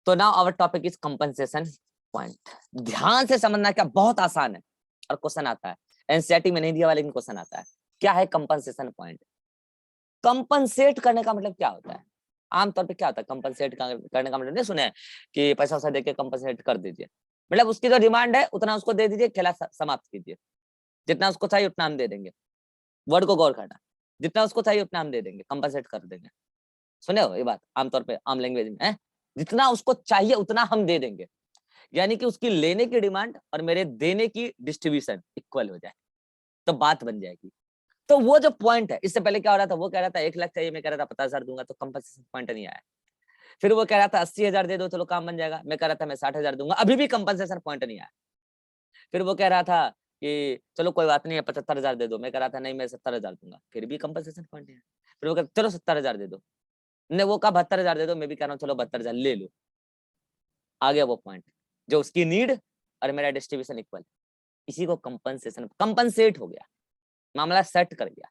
तो now our topic is compensation point. ध्यान से समझना, क्या बहुत आसान है और क्वेश्चन आता है, एनसीईआरटी में नहीं दिया हुआ लेकिन क्वेश्चन आता है। क्या है कंपनसेशन पॉइंट? कंपनसेट करने का मतलब क्या होता है? आमतौर पे क्या होता है कंपनसेट करने का मतलब? नहीं सुने कि पैसा वैसा देके कंपनसेट कर दीजिए, मतलब उसकी जो डिमांड है उतना उसको दे दीजिए, खेला समाप्त कीजिए। जितना उसको चाहिए उतना हम दे देंगे। वर्ड को गौर करना, जितना उसको चाहिए उतना हम दे देंगे, कंपनसेट कर देंगे। सुने हो ये बात? आमतौर पे आम लैंग्वेज में है, जितना उसको चाहिए उतना हम दे देंगे, यानी कि उसकी लेने की डिमांड और मेरे देने की डिस्ट्रीब्यूशन इक्वल हो जाए तो बात बन जाएगी। तो वो जो पॉइंट है, इससे पहले क्या हो रहा था, वो कह रहा था 1 लाख चाहिए, मैं कह रहा था 50,000 दूंगा, तो कंपनसेशन पॉइंट नहीं आया। फिर वो कह रहा था 80,000 दे दो चलो काम बन जाएगा, मैं कह रहा था मैं 60,000 दूंगा, अभी भी कंपनसेशन पॉइंट नहीं आया। फिर वो कह रहा था कि चलो कोई बात नहीं है 75,000 दे दो, मैं कह रहा था नहीं मैं 70,000 दूंगा, फिर भी कंपनसेशन पॉइंट नहीं आया। फिर वो कह चलो 70,000 दे दो, ने वो कहा 72,000 दे दो, मैं भी कह रहा हूँ चलो 72,000 ले लो। आ गया वो पॉइंट, जो उसकी नीड और मेरा डिस्ट्रीब्यूशन इक्वल, इसी को कंपनसेशन, कंपनसेट हो गया, मामला सेट कर गया।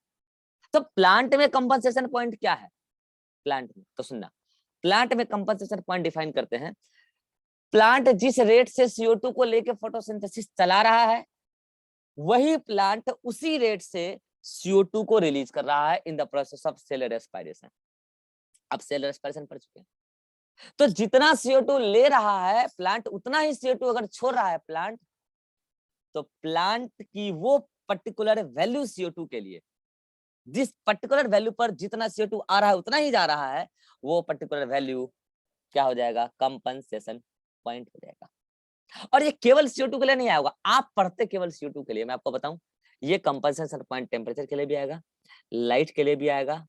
तो प्लांट में कंपनसेशन पॉइंट क्या है? प्लांट में तो सुनना, प्लांट में कंपनसेशन पॉइंट डिफाइन करते हैं, प्लांट जिस रेट से CO2 को लेके फोटोसिंथेसिस चला रहा है, वही प्लांट उसी रेट से CO2 को रिलीज कर रहा है in the process of cell respiration. अब सेल रेस्पिरेशन पढ़ चुके हैं, तो जितना CO2 ले रहा है प्लांट, उतना ही CO2 अगर छोड़ रहा है प्लांट, तो प्लांट की वो पर्टिकुलर वैल्यू CO2 के लिए, जिस पर्टिकुलर वैल्यू पर जितना CO2 आ रहा है उतना ही जा रहा है, वो पर्टिकुलर वैल्यू क्या हो जाएगा? कंपनसेशन पॉइंट हो जाएगा। और ये केवल CO2 के लिए नहीं आएगा, आप पढ़ते केवल CO2 के लिए, मैं आपको बताऊं, ये कंपनसेशन पॉइंट टेम्परेचर के लिए भी आएगा, लाइट के लिए भी आएगा,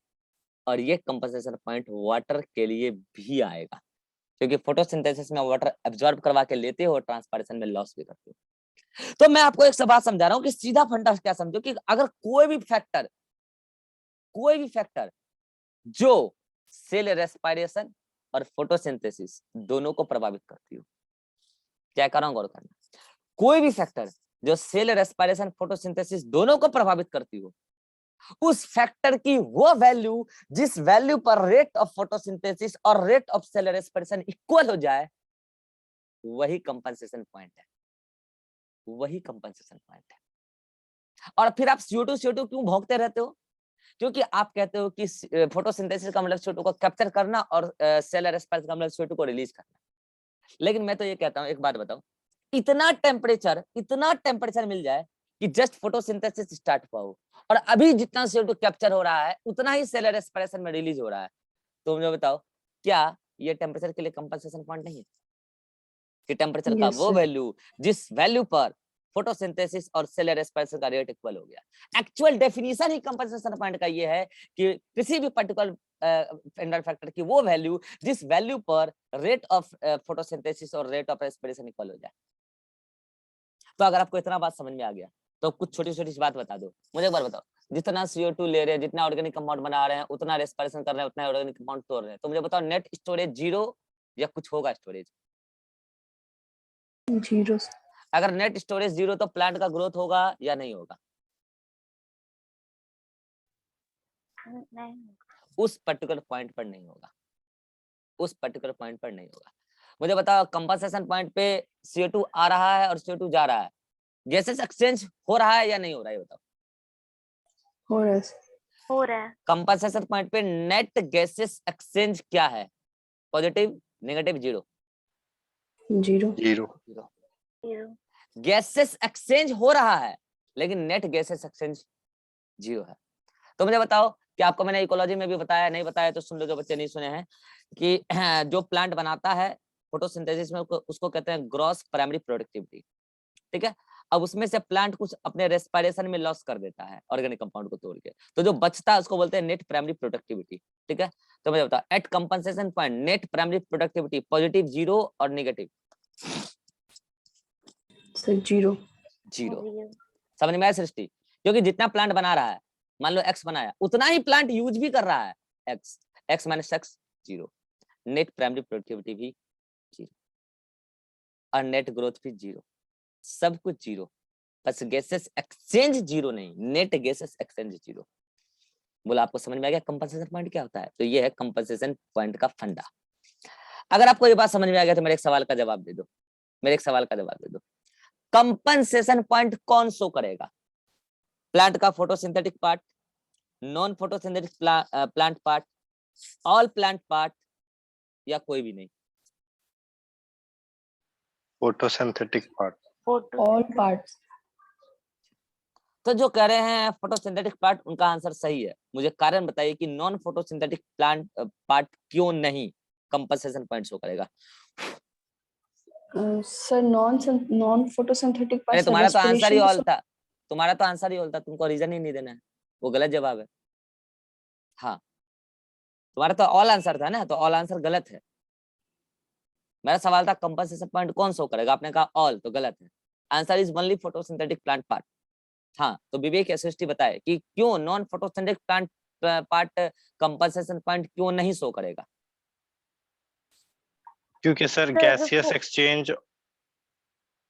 और ये कंपनसेशन पॉइंट वाटर के लिए भी आएगा, क्योंकि फोटोसिंथेसिस में वाटर एब्जॉर्ब करवा के लेते हो और ट्रांसपिरेशन में लॉस भी करते हो। तो मैं आपको एक बात समझा रहा हूं कि सीधा फंडा क्या समझो कि अगर कोई भी फैक्टर जो सेल रेस्पिरेशन और फोटोसिंथेसिस दोनों को प्रभावित करती हो, क्या कर रहा हूं गौर करना, कोई भी फैक्टर जो सेल रेस्पिरेशन फोटोसिंथेसिस दोनों को प्रभावित करती हो, उस फैक्टर की वो वैल्यू जिस वैल्यू पर रेट ऑफ फोटोसिंथेसिस और rate of cell respiration equal हो जाए, वही कंपनसेशन पॉइंट है, वही कंपनसेशन पॉइंट है। और फिर आप CO2 क्यों भोंकते रहते हो? क्योंकि आप कहते हो कि फोटोसिंथेसिस का मतलब CO2 को कैप्चर करना और सेल रेस्पिरेशन का मतलब CO2 को रिलीज करना। लेकिन मैं तो ये कहता हूं, एक बात बताओ, इतना टेम्परेचर मिल जाए कि जस्ट फोटोसिंथेसिस स्टार्ट हुआ हो, और अभी जितना CO2 कैप्चर हो रहा है उतना ही सेल रेस्पिरेशन में रिलीज हो रहा है, तो मुझे बताओ क्या ये टेम्परेचर के लिए कंपनसेशन पॉइंट नहीं है? कि टेम्परेचर का वो वैल्यू जिस वैल्यू पर फोटोसिंथेसिस और सेल रेस्पिरेशन का रेट इक्वल हो गया। एक्चुअल डेफिनेशन ही कंपनसेशन पॉइंट का ये है कि किसी भी पर्टिकुलर एनवायरमेंट फैक्टर की वो वैल्यू जिस वैल्यू पर रेट ऑफ फोटोसिंथेसिस और रेट ऑफ रेस्पिरेशन इक्वल हो जाए। तो अगर आपको इतना बात समझ में आ गया तो कुछ छोटी छोटी बात बता दो मुझे, एक बार बताओ, जितना CO2 ले रहे हैं, जितना ऑर्गेनिक कंपाउंड बना रहे हैं, उतना रेस्पिरेशन कर रहे हैं, उतना ऑर्गेनिक कंपाउंड तोड़ रहे हैं, तो मुझे बताओ नेट स्टोरेज जीरो या कुछ होगा स्टोरेज? जीरो। अगर नेट स्टोरेज जीरो तो प्लांट का ग्रोथ होगा या नहीं होगा? नहीं, उस पर्टिकुलर पॉइंट पर नहीं होगा, उस पर्टिकुलर पॉइंट पर नहीं होगा। मुझे बताओ कंपनसेशन पॉइंट पे CO2 आ रहा है और CO2 जा रहा है, गैसेस एक्सचेंज हो रहा है या नहीं हो रहा है? बताओ। हो रहा है। कंपनसेशन पॉइंट पे नेट गैसेस एक्सचेंज क्या है? Positive, negative, zero? Zero. Zero. Gases exchange हो रहा है लेकिन नेट गैसेस एक्सचेंज जीरो है। तो मुझे बताओ कि आपको मैंने इकोलॉजी में भी बताया, नहीं बताया तो सुन लो जो बच्चे नहीं सुने हैं, कि जो प्लांट बनाता है फोटोसिंथेसिस में उसको कहते हैं ग्रॉस प्राइमरी प्रोडक्टिविटी, ठीक है। अब उसमें से प्लांट कुछ अपने रेस्पिरेशन में लॉस कर देता है ऑर्गेनिक कंपाउंड को तोड़ के, तो जो बचता है उसको बोलते हैं नेट प्राइमरी प्रोडक्टिविटी, ठीक है। तो मुझे बताओ at compensation point net primary productivity positive, zero और नेगेटिव? जीरो। समझ में आया सृष्टि? क्योंकि जितना प्लांट बना रहा है, मान लो X बनाया, उतना ही प्लांट यूज भी कर रहा है, X minus X zero, net primary productivity भी जीरो और नेट ग्रोथ भी जीरो, सब कुछ जीरो, बस गैसेस एक्सचेंज जीरो नहीं, नेट गैसेस एक्सचेंज जीरो। बोला आपको समझ में आ गया कंपनसेशन पॉइंट क्या होता है? तो ये है कंपनसेशन पॉइंट का फंडा। अगर आपको ये बात समझ में आ गया तो मेरे एक सवाल का जवाब दे दो, मेरे एक सवाल का जवाब दे दो। कंपनसेशन पॉइंट कौन शो करेगा? प्लांट का photosynthetic part, non photosynthetic plant part, all plant part, या कोई भी नहीं? Photosynthetic part. All parts. तो जो कह रहे हैं फोटोसिंथेटिक पार्ट, उनका आंसर सही है। मुझे कारण बताइए कि नॉन फोटोसिंथेटिक प्लांट पार्ट क्यों नहीं कंपनसेशन पॉइंट शो करेगा? सर नॉन फोटोसिंथेटिक अरे पार्ट्स तुम्हारा तो आंसर ही रेस्पिरेशन ऑल था, तुम्हारा तो आंसर ही ऑल था, तुमको रीजन ही नहीं देना है, वो गलत जवाब है। हाँ, तुम्हारा तो ऑल आंसर था ना, तो ऑल आंसर गलत है। मेरा सवाल था कंपनसेशन पॉइंट कौन शो करेगा, आपने कहा ऑल, तो गलत है। Answer is only photosynthetic plant part. हाँ, तो विवेक एसएसटी बताए कि क्यों non photosynthetic plant part compensation point क्यों नहीं शो करेगा? क्योंकि सर गैसियस एक्सचेंज,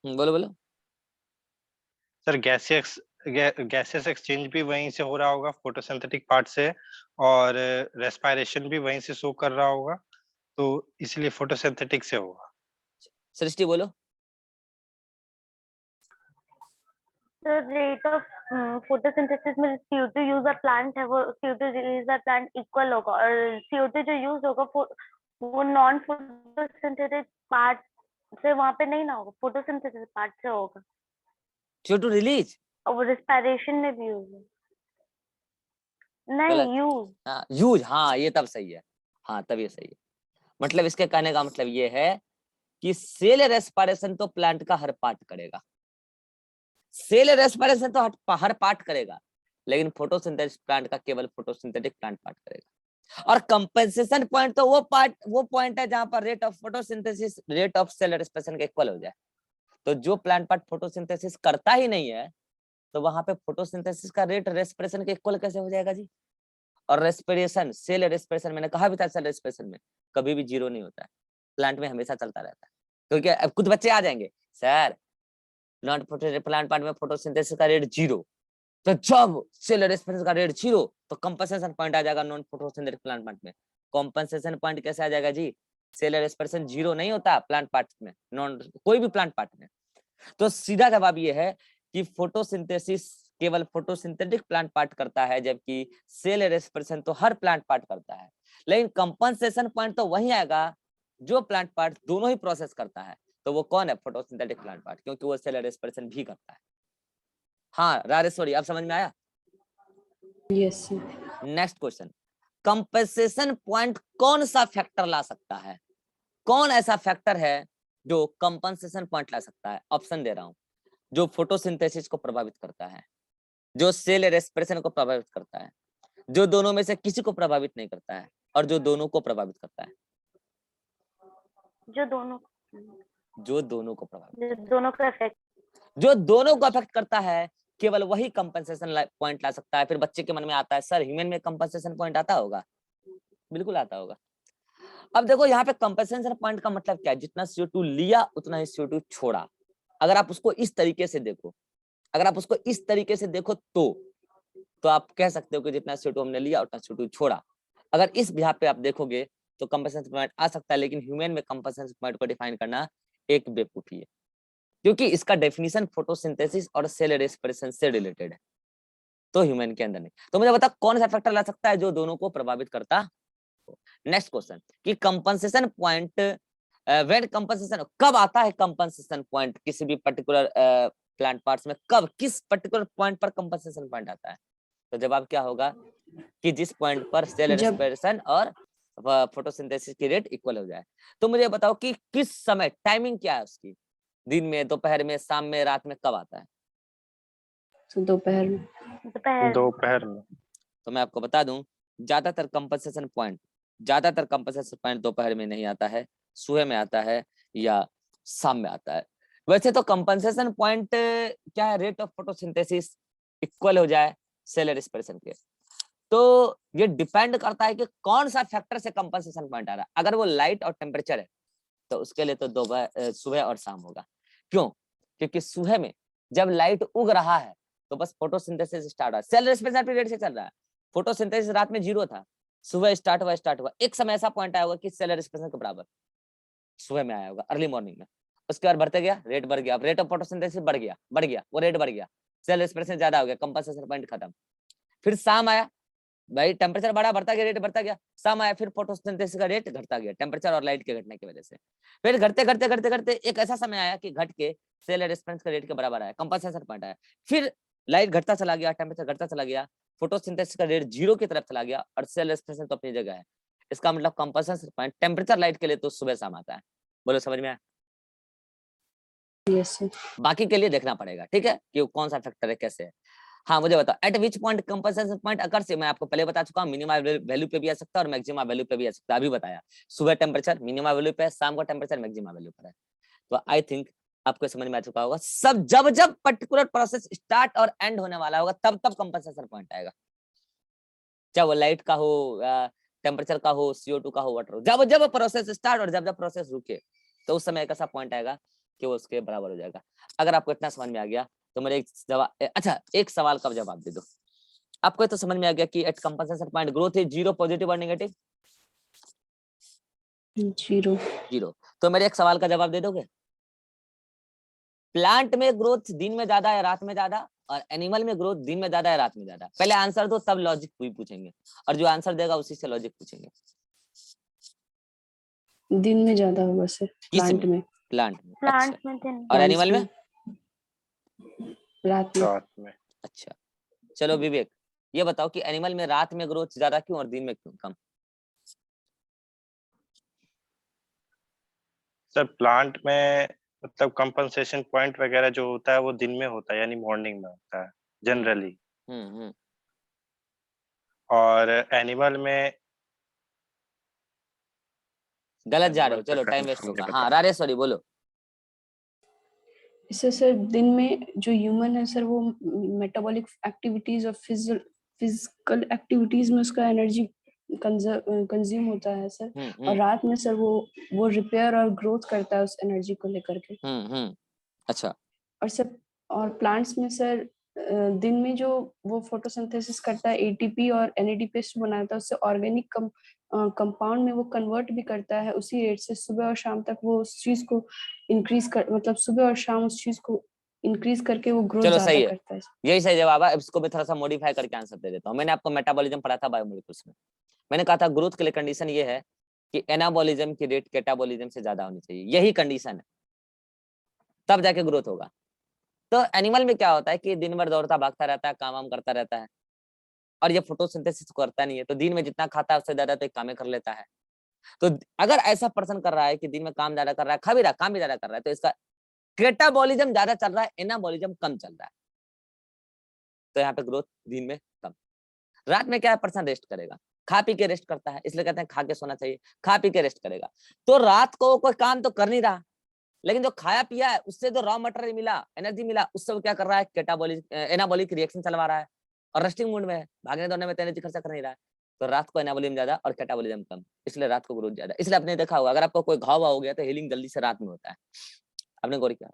बोलो बोलो। सर गैसियस एक्सचेंज भी वहीं से हो रहा होगा फोटोसिंथेटिक पार्ट से, और रेस्पिरेशन भी वहीं से शो कर रहा होगा, तो इसलिए फोटोसिंथेटिक से होगा। सृष्टि बोलो। The rate of photosynthesis में CO2 यूज और प्लांट है, वो CO2 रिलीज और प्लांट इक्वल होगा, और CO2 जो यूज होगा वो नॉन फोटोसिंथेटिक पार्ट से वहां पे नहीं ना होगा, फोटोसिंथेसिस पार्ट से होगा, CO2 रिलीज और वो रेस्पिरेशन में भी यूज है। गलत। नहीं, यूज। हाँ यूज, हाँ ये तब सही है, हाँ तब ये सही है। मतलब इसके कहने का मतलब ये है कि सेल रेस्पिरेशन तो प्लांट का हर पार्ट करेगा, सेल रेस्पिरेशन तो हर पार्ट करेगा, लेकिन फोटोसिंथेसिस प्लांट का केवल फोटोसिंथेटिक प्लांट पार्ट करेगा। और कंपनसेशन पॉइंट तो वो पॉइंट है जहां पर rate of photosynthesis rate of cell respiration के इक्वल हो जाए। तो जो प्लांट पार्ट फोटोसिंथेसिस करता ही नहीं है, तो वहां पे फोटोसिंथेसिस का रेट रेस्पिरेशन के इक्वल कैसे हो जाएगा जी? और रेस्पिरेशन, सेल रेस्पिरेशन, मैंने कहा भी था सेल रेस्पिरेशन में कभी भी जीरो नहीं होता है, प्लांट में हमेशा चलता रहता है। क्योंकि अब कुछ बच्चे आ जाएंगे, sir non photosynthetic plant part में फोटोसिंथेसिस का रेट जीरो, तो जब सेल रेस्पिरेशन का रेट जीरो तो कंपनसेशन पॉइंट आ जाएगा नॉन फोटोसिंथेटिक प्लांट पार्ट में। कंपनसेशन पॉइंट कैसे आ जाएगा जी? सेल रेस्पिरेशन जीरो नहीं होता प्लांट पार्ट में, नॉन कोई भी प्लांट पार्ट में। तो सीधा जवाब ये है कि फोटोसिंथेसिस केवल फोटोसिंथेटिक प्लांट पार्ट करता है, जबकि सेल रेस्पिरेशन तो हर प्लांट पार्ट करता है। लेकिन कंपनसेशन पॉइंट तो वही आएगा जो प्लांट पार्ट दोनों ही प्रोसेस करता है, तो वो कौन है? फोटोसिंथेटिक प्लांट पार्ट, क्योंकि वो सेल रेस्पिरेशन भी करता है। हाँ राजेश्वरी, अब समझ में आया? Yes. Next question, compensation point कौन सा फैक्टर ला सकता है? कौन ऐसा फैक्टर है जो कंपनसेशन पॉइंट ला सकता है? ऑप्शन दे रहा हूं। जो फोटोसिंथेसिस को प्रभावित करता है, जो सेल रेस्पिरेशन को प्रभावित करता है, जो दोनों में से किसी को प्रभावित नहीं करता है, और जो दोनों को प्रभावित करता है। जो दोनों जो दोनों को प्रभावित, दोनों का इफेक्ट, जो दोनों को अफेक्ट करता है, केवल वही कंपनसेशन पॉइंट ला सकता है। फिर बच्चे के मन में आता है, सर ह्यूमन में कंपनसेशन पॉइंट आता होगा? बिल्कुल आता होगा। अब देखो यहाँ पे कंपनसेशन पॉइंट का मतलब क्या है? जितना CO2 लिया उतना ही CO2 छोड़ा। अगर आप उसको इस तरीके से देखो, अगर आप उसको इस तरीके से देखो तो आप कह सकते हो कि जितना CO2 हमने लिया उतना CO2 छोड़ा। अगर इस बिहाफ पे आप देखोगे तो कंपनसेशन पॉइंट आ सकता है, लेकिन ह्यूमन में कंपनसेशन पॉइंट को डिफाइन करना एक बेवकूफी है, क्योंकि इसका डेफिनेशन फोटोसिंथेसिस और सेल रेस्पिरेशन से रिलेटेड है, तो ह्यूमन के अंदर नहीं। तो मुझे बता कौन सा फैक्टर ला सकता है जो दोनों को प्रभावित करता हो। नेक्स्ट क्वेश्चन कि कंपनसेशन पॉइंट व्हेन कंपनसेशन, कब आता है कंपनसेशन पॉइंट किसी भी पर्टिकुलर प्लांट पार्ट्स में? कब, किस पर्टिकुलर पॉइंट पर कंपनसेशन पॉइंट आता है? तो जवाब क्या होगा कि जिस पॉइंट पर सेल जब रेस्पिरेशन और फोटोसिंथेसिस की रेट इक्वल हो जाए। तो मुझे बताओ कि किस समय, टाइमिंग क्या है उसकी? दिन में, दोपहर में, शाम में, रात में, कब आता है? दोपहर में। दोपहर में। तो मैं आपको बता दूं, ज्यादातर कंपनसेशन पॉइंट दोपहर में नहीं आता है, सुबह में आता है या शाम में आता है। वैसे तो कंपनसेशन पॉइंट क्या है? रेट ऑफ फोटोसिंथेसिस इक्वल हो जाए सेल रेस्पिरेशन के। तो ये डिपेंड करता है कि कौन सा फैक्टर से कंपनसेशन पॉइंट आ रहा है। अगर वो लाइट और टेम्परेचर है तो उसके लिए तो दोपहर, सुबह और शाम होगा। क्यों? क्योंकि सुबह में जब लाइट उग रहा है तो बस फोटोसिंथेसिस स्टार्ट है, सेल रेस्पिरेशन पीरियड से चल रहा है। फोटोसिंथेसिस रात में जीरो था, सुबह स्टार्ट हुआ, एक समय ऐसा पॉइंट आया होगा कि सेल रेस्पिरेशन के बराबर। सुबह में आया होगा, अर्ली मॉर्निंग में। उसके बाद बढ़ते गया, रेट बढ़ गया, रेट ऑफ फोटोसिंथेसिस बढ़ गया, वो रेट बढ़ गया, सेल एक्सप्रेशन ज्यादा हो गया, कंपनसेशन पॉइंट खत्म। फिर शाम आया, भाई टेम्परेचर बढ़ा, बढ़ता गया, रेट बढ़ता गया, शाम आया, फिर फोटोसिंथेसिस का रेट घटता गया टेम्परेचर और लाइट के घटने की वजह से। फिर घटते घटते घटते घटते एक ऐसा समय आया कि घट के सेल एक्सप्रेशन का रेट के बराबर आया, कंपनसेशन पॉइंट आया। फिर लाइट घटता चला गया, टेम्परेचर घटता चला गया, फोटोसिंथेसिस का रेट 0 की तरफ चला गया और सेल एक्सप्रेशन तो अपनी जगह है। इसका मतलब कंपनसेशन पॉइंट टेम्परेचर लाइट के लिए तो सुबह शाम आता है। बोलो समझ में आया? Yes sir. बाकी के लिए देखना पड़ेगा, ठीक है, कि कौन सा फैक्टर है, कैसे है। हाँ मुझे बताओ, at which point compensation point occur से, मैं आपको पहले बता चुका हूँ, मिनिमम वैल्यू पे भी आ सकता है और मैक्सिमम वैल्यू पे भी आ सकता है। अभी बताया सुबह टेम्परेचर मिनिमम वैल्यू पे है, शाम को टेम्परेचर मैक्सिमम वैल्यू पर है। तो आई थिंक आपको समझ में आ चुका होगा। सब जब जब पर्टिकुलर प्रोसेस स्टार्ट और एंड होने वाला होगा तब तब कंपनसेशन पॉइंट आएगा, चाहे वो लाइट का हो, टेम्परेचर का हो, CO2 का हो, वाटर हो। जब जब प्रोसेस स्टार्ट और जब जब प्रोसेस रुके तो उस समय एक ऐसा पॉइंट आएगा कि वो उसके बराबर हो जाएगा। अगर आपको इतना समझ में आ गया तो मेरे एक जवाब, अच्छा एक सवाल का जवाब दे दो। आपको तो समझ में आ गया कि at compensation point growth is 0, positive और नेगेटिव? 0। तो मेरे एक सवाल का जवाब दे दोगे? प्लांट में ग्रोथ दिन में ज्यादा है रात में ज्यादा, और एनिमल में ग्रोथ दिन में ज्यादा है रात में ज्यादा? पहले आंसर दो, तब लॉजिक पूछेंगे, और जो आंसर देगा उसी से लॉजिक पूछेंगे। दिन में ज्यादा होगा सर, प्लांट में। प्लांट में, प्लांट अच्छा। में दिन और Plants एनिमल में? रात में। रात में। अच्छा चलो विवेक, ये बताओ कि एनिमल में रात में ग्रोथ ज्यादा क्यों और दिन में क्यों कम? सर प्लांट में मतलब कंपनसेशन पॉइंट वगैरह जो होता है वो दिन में होता है, यानी मॉर्निंग में होता है जनरली। हम्म। और एनिमल में गलत जा रहे हो, एनिमल चलो टाइम प्रेफरेंस वेस्ट मुझे होगा। पता हाँ राजेश्वरी बोलो। इससे सर दिन में जो ह्यूमन है सर, वो मेटाबॉलिक एक्टिविटीज और फिजिकल एक्टिविटीज में उसका एनर्जी कंज्यूम होता है सर। और रात में सर वो रिपेयर और ग्रोथ करता है उस एनर्जी को लेकर के। अच्छा। और सर और प्लांट्स में सर दिन में जो वो फोटोसिंथेसिस करता है, एटीपी और NADPH बनाता है, उससे ऑर्गेनिक कंपाउंड में वो कन्वर्ट भी करता है उसी रेट से। सुबह और शाम तक वो उस चीज को इंक्रीज कर, मतलब सुबह और शाम उस चीज को इंक्रीज करके वो ग्रोथ चलो ज्यादा सही है, करता है। यही सही जवाब है। इसको मैं थोड़ा सा मॉडिफाई करके आंसर दे देता हूँ। मैंने आपको मेटाबॉलिज्म पढ़ा था बायोमोलिक्यूल्स में। मैंने कहा था ग्रोथ के लिए कंडीशन ये है कि एनाबॉलिज्म की रेट कैटाबॉलिज्म से ज्यादा होनी चाहिए, यही कंडीशन है, तब जाके ग्रोथ होगा। तो एनिमल में क्या होता है कि दिन भर दौड़ता भागता रहता है, काम वाम करता रहता है, और ये फोटोसिंथेसिस करता नहीं है, तो दिन में जितना खाता है उससे ज्यादा तो काम कर लेता है। तो अगर ऐसा पर्सन कर रहा है कि दिन में काम ज्यादा कर रहा है, खा भी रहा, काम भी ज्यादा कर रहा है, तो इसका कैटाबॉलिज्म ज्यादा चल रहा है, एनाबॉलिज्म कम चल रहा है, तो यहाँ पे ग्रोथ दिन में कम। रात में क्या है, पर्सन रेस्ट करेगा, खा पी के रेस्ट करता है, इसलिए कहते हैं खा के सोना चाहिए, खा पी के रेस्ट करेगा। तो रात को कोई काम तो कर नहीं रहा, लेकिन जो खाया पिया है उससे जो रॉ मटेरियल मिला, एनर्जी मिला, उससे वो क्या कर रहा है, कैटाबॉलिक एनाबॉलिक रिएक्शन चलवा रहा है, और रेस्टिंग मूड में है, भागने दौड़ने में एनर्जी खर्चा कर नहीं रहा है। तो रात को एनाबॉलिज्म ज्यादा और कैटाबॉलिज्म कम, इसलिए रात को ग्रोथ ज्यादा। इसलिए आपने देखा होगा अगर आपको कोई घाव हो गया तो हीलिंग जल्दी से रात में होता है, आपने गौर किया।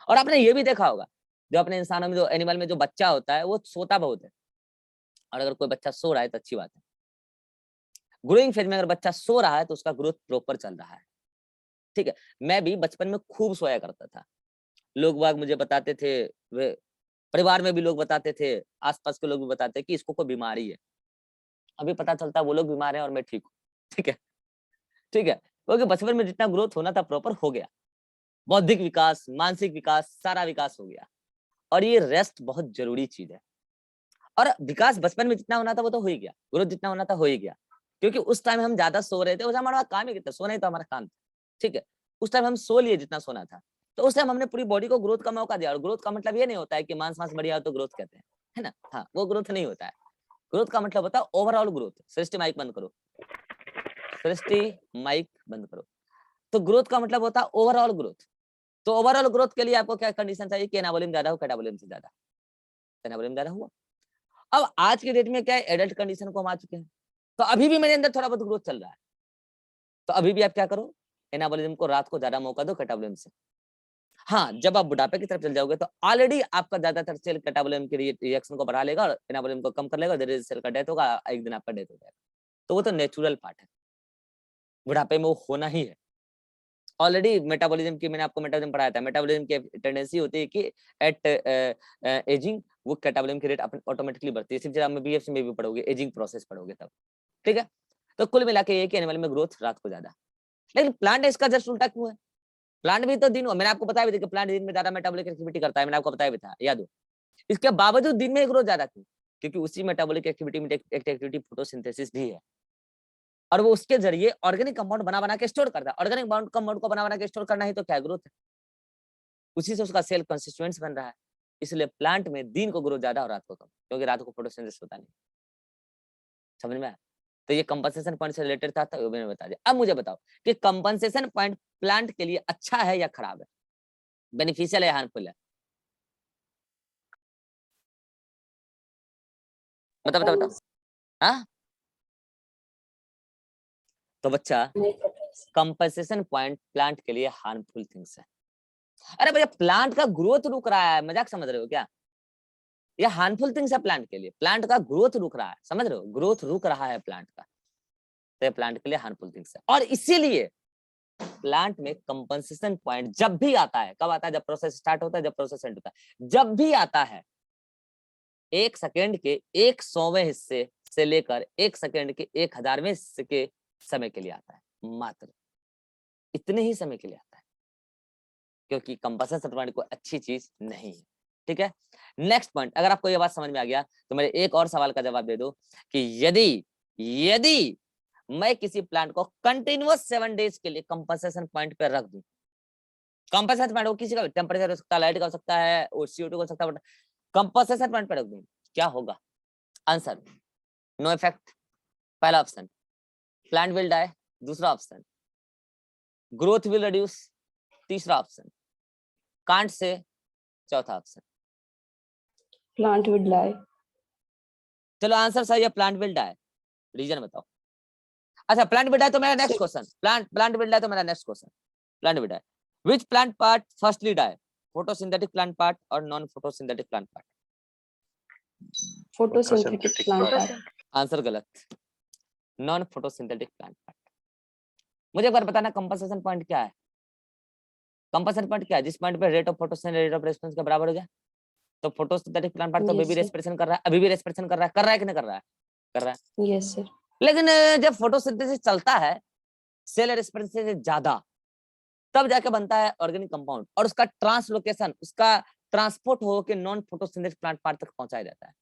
और आपने ये भी देखा होगा जो अपने इंसानों में, जो एनिमल में जो बच्चा होता है वो सोता बहुत है, और अगर कोई बच्चा सो रहा है तो अच्छी बात है। ग्रोइंग फेज में अगर बच्चा सो रहा है तो उसका ग्रोथ प्रॉपर चल रहा है, ठीक है। मैं भी बचपन में खूब सोया करता था, लोग बाग मुझे बताते थे, वे परिवार में भी लोग बताते थे, आसपास के लोग भी बताते कि इसको कोई बीमारी है। अभी पता चलता है वो लोग बीमार हैं और मैं ठीक हूँ, ठीक है, ठीक है, क्योंकि बचपन में जितना ग्रोथ होना था प्रॉपर हो गया, बौद्धिक विकास, मानसिक विकास, सारा विकास हो गया। और ये रेस्ट बहुत जरूरी चीज है। और विकास बचपन में जितना होना था वो तो हो ही गया, ग्रोथ जितना होना था हो ही गया, क्योंकि उस टाइम हम ज्यादा सो रहे थे, उस हमारा काम ही कितना, सोना ही तो हमारा काम था, ठीक है। उस टाइम हम सो लिए जितना सोना था, तो उस टाइम हमने पूरी बॉडी को ग्रोथ का मौका दिया। और ग्रोथ का मतलब ये नहीं होता है कि मांस बढ़िया हो तो ग्रोथ कहते हैं, है ना, हाँ वो ग्रोथ नहीं होता है। ग्रोथ का मतलब होता है ओवरऑल ग्रोथ। सृष्टि माइक बंद करो, सृष्टि माइक बंद करो। तो ग्रोथ का मतलब होता है ओवरऑल ग्रोथ। तो ओवरऑल ग्रोथ के लिए आपको क्या कंडीशन चाहिए कि एनाबॉलिज्म ज्यादा हो, कैटाबॉलिज्म से ज्यादा। एनाबॉलिज्म ज्यादा हुआ। अब आज के डेट में क्या है, एडल्ट कंडीशन को हम आ चुके हैं, तो अभी भी मेरे अंदर थोड़ा बहुत ग्रोथ चल रहा है, तो अभी भी आप क्या करो, एनाबॉलिज्म को रात को ज्यादा मौका दो कैटाबॉलिज्म से। हाँ जब आप बुढ़ापे की तरफ चल जाओगे तो ऑलरेडी आपका ज्यादातर सेल कैटाबॉलिज्म के रिएक्शन को बढ़ा लेगा और एनाबॉलिज्म को कम कर लेगा, धीरे धीरे सेल का डेथ होगा, एक दिन आपका डेथ हो जाएगा। तो वो तो नेचुरल पार्ट है, बुढ़ापे में वो होना ही है। ऑलरेडी मेटाबॉलिज्म की मैंने आपको मेटाबॉलिज्म पढ़ाया था, मेटाबॉलिज्म की टेंडेंसी होती है कि एट एजिंग वो कैटाबॉलिज्म की रेट ऑटोमेटिकली बढ़ती है। सिर्फ में बीएफसी में भी पढ़ोगे, एजिंग प्रोसेस पढ़ोगे तब, ठीक है। तो कुल मिला के ये कि एनिमल में ग्रोथ रात को ज्यादा, लेकिन प्लांट इसका जस्ट उल्टा क्यों है? प्लांट भी तो दिन, मैंने आपको बताया भी था कि प्लांट दिन में ज्यादा मेटाबॉलिक एक्टिविटी करता है, मैंने आपको बताया भी था, याद हो। इसके बावजूद दिन में ग्रोथ ज्यादा क्यों? क्योंकि उसी मेटाबॉलिक एक्टिविटी में एक एक्टिविटी फोटोसिंथेसिस भी है, और वो उसके जरिए ऑर्गेनिक कंपाउंड बना के स्टोर करता है। ऑर्गेनिक कंपाउंड को बना के स्टोर करना ही तो क्या ग्रोथ है, उसी से उसका सेल कंस्टिट्यूएंट्स बन रहा है। इसलिए प्लांट में दिन को ग्रोथ ज्यादा और रात को कम, क्योंकि रात को फोटोसिंथेसिस होता नहीं। समझ में आया? तो ये कंपनसेशन पॉइंट से रिलेटेड था, तो मैंने बता दिया। अब मुझे बताओ कि कंपनसेशन पॉइंट प्लांट के लिए अच्छा है या खराब है, बेनिफिशियल है या हार्मफुल है? बताओ। हाँ, तो बच्चा कंपनसेशन पॉइंट प्लांट के लिए हार्मफुल थिंग्स है। अरे भैया, प्लांट का ग्रोथ रुक रहा है, मजाक समझ रहे हो क्या? ये हार्मफुल थिंग्स है प्लांट के लिए, प्लांट का ग्रोथ रुक रहा है, समझ रहे हो, ग्रोथ रुक रहा है प्लांट का, तो ये प्लांट के लिए हार्मफुल थिंग्स है। और इसीलिए प्लांट में कंपनसेशन पॉइंट जब भी आता है, कब आता है? जब प्रोसेस स्टार्ट होता है, जब प्रोसेस एंड होता है। जब भी आता है 1 सेकेंड के 100वें हिस्से से लेकर 1 सेकेंड के 1000वें हिस्से के समय के लिए आता है, मात्र इतने ही समय के लिए आता है, क्योंकि कंपनसेशन पॉइंट कोई अच्छी चीज नहीं है, ठीक है। नेक्स्ट पॉइंट, अगर आपको ये बात समझ में आ गया तो मेरे एक और सवाल का जवाब दे दो कि यदि मैं किसी प्लांट को कंटिन्यूअस 7 डेज के लिए कंपनसेशन पॉइंट पे रख दूं, कंपनसेशन पॉइंट वो किसी का टेम्परेचर हो सकता है, लाइट का हो सकता है, और CO2 हो सकता है, बट कंपनसेशन पॉइंट पे रख दूं, क्या होगा? आंसर, नो इफेक्ट, पहला ऑप्शन। प्लांट विल डाई, दूसरा ऑप्शन। ग्रोथ विल रिड्यूस, तीसरा ऑप्शन। कांट से, चौथा ऑप्शन। Plant will die. चलो आंसर सही है, प्लांट विल डाई। रीजन बताओ। अच्छा, प्लांट विल डाई तो मेरा next question, plant will die तो मेरा next question, plant will die, which plant part firstly die, photosynthetic plant part और non photosynthetic plant part? Photosynthetic plant part. Answer गलत, non photosynthetic plant part. मुझे एक बार बताना compensation point क्या है? Compensation point क्या है? जिस पॉइंट पे rate of photosynthesis rate of response के बराबर हो जाए। तो फोटोसिंथेटिक प्लांट पार्ट तो Yes, बेबी sir. रेस्पिरेशन कर रहा है, अभी भी रेस्पिरेशन कर रहा है कि नहीं कर रहा है? कर रहा है। Yes, sir. लेकिन जब फोटोसिंथेसिस चलता है सेल रेस्पिरेशन से ज्यादा, तब जाके बनता है ऑर्गेनिक कंपाउंड, और उसका ट्रांसलोकेशन, उसका ट्रांसपोर्ट होकर नॉन फोटोसिंथेटिक प्लांट पार्ट तक पहुंचाया जाता है।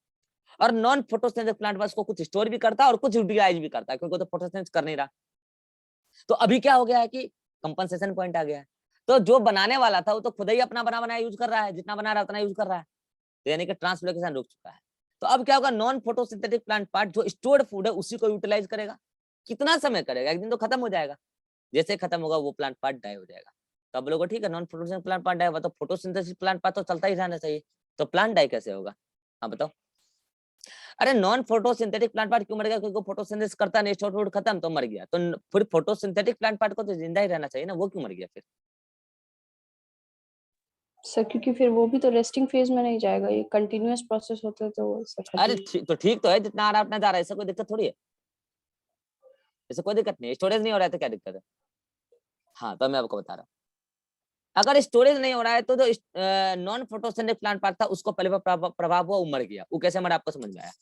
और नॉन फोटोसिंथेटिक प्लांट पार्ट को कुछ स्टोर भी करता है और कुछ यूटिलाइज भी करता है, क्योंकि तो फोटोसिंथेसिस कर नहीं रहा। तो अभी क्या हो गया है कि कंपनसेशन पॉइंट आ गया है, तो जो बनाने वाला था वो तो खुद ही अपना बनाया यूज कर रहा है, जितना बना रहा है उतना यूज कर रहा है, तो यानी कि ट्रांसलोकेशन रुक चुका है। तो अब क्या होगा, नॉन फोटोसिंथेटिक प्लांट पार्ट जो स्टोर्ड फूड है उसी को यूटिलाइज करेगा। कितना समय करेगा? एक दिन तो खत्म हो जाएगा। जैसे खत्म होगा वो प्लांट पार्ट डाई हो जाएगा। तो अब लोगों ठीक है, non photosynthetic plant part die हुआ तो फोटोसिंथेसिस प्लांट पार्ट तो चलता ही रहना चाहिए, तो प्लांट डाई कैसे होगा? हाँ बताओ। अरे नॉन फोटोसिंथेटिक प्लांट पार्ट क्यों मर गया? क्योंकि फोटोसिंथेसिस करता नहीं, स्टोर्ड फूड खत्म तो मर गया। तो फिर फोटोसिंथेटिक प्लांट पार्ट को तो जिंदा ही रहना चाहिए ना, वो क्यों मर गया फिर? सर क्योंकि फिर वो भी तो रेस्टिंग फेज में नहीं जाएगा, ये कंटिन्यूअस प्रोसेस होता है तो अरे तो ठीक तो है, जितना आ रहा है उतना जा रहा है, ऐसा कोई दिक्कत थोड़ी है, ऐसा कोई दिक्कत नहीं। स्टोरेज नहीं हो रहा है तो क्या दिक्कत है? हाँ, तो मैं आपको बता रहा हूँ, अगर स्टोरेज नहीं हो रहा है तो जो नॉन फोटोसिंथेटिक प्लांट पार्ट था उसको पहले प्रभाव हुआ, वो मर गया। वो कैसे मरा आपको समझ में आया?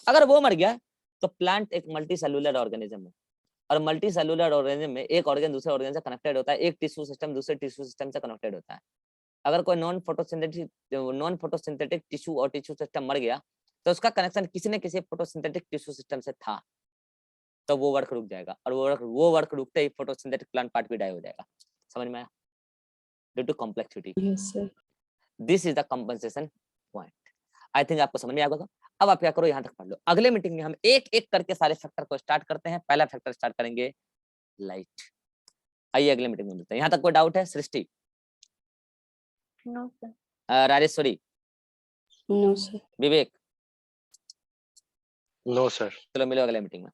अगर वो मर गया तो प्लांट एक मल्टी सेलुलर ऑर्गेनिज्म है, और मल्टी सेलुलर ऑर्गेनिज्म में एक ऑर्गन दूसरे ऑर्गन से कनेक्टेड होता है, एक टिश्यू सिस्टम दूसरे टिश्यू सिस्टम से कनेक्टेड होता है। अगर कोई नॉन फोटोसिंथेटिक टिश्यू और टिश्यू सिस्टम मर गया तो उसका कनेक्शन किसी न किसी फोटोसिंथेटिक टिश्यू सिस्टम से था, तो वो वर्क रुक जाएगा, और वो वर्क रुकते ही फोटोसिंथेटिक प्लांट पार्ट भी डाई हो जाएगा। समझ में आया? Due to complexity, yes sir. This is the compensation point. I think आपको समझ में आ गया। अब आप क्या करो, यहाँ तक पढ़ लो। अगले मीटिंग में हम एक एक करके सारे फैक्टर को स्टार्ट करते हैं। पहला फैक्टर स्टार्ट करेंगे लाइट। आइए अगले मीटिंग में मिलते हैं। यहाँ तक कोई डाउट है? Srishti, no sir. Rajeshwari, no sir. Vivek, no sir. चलो मिलो अगले मीटिंग में।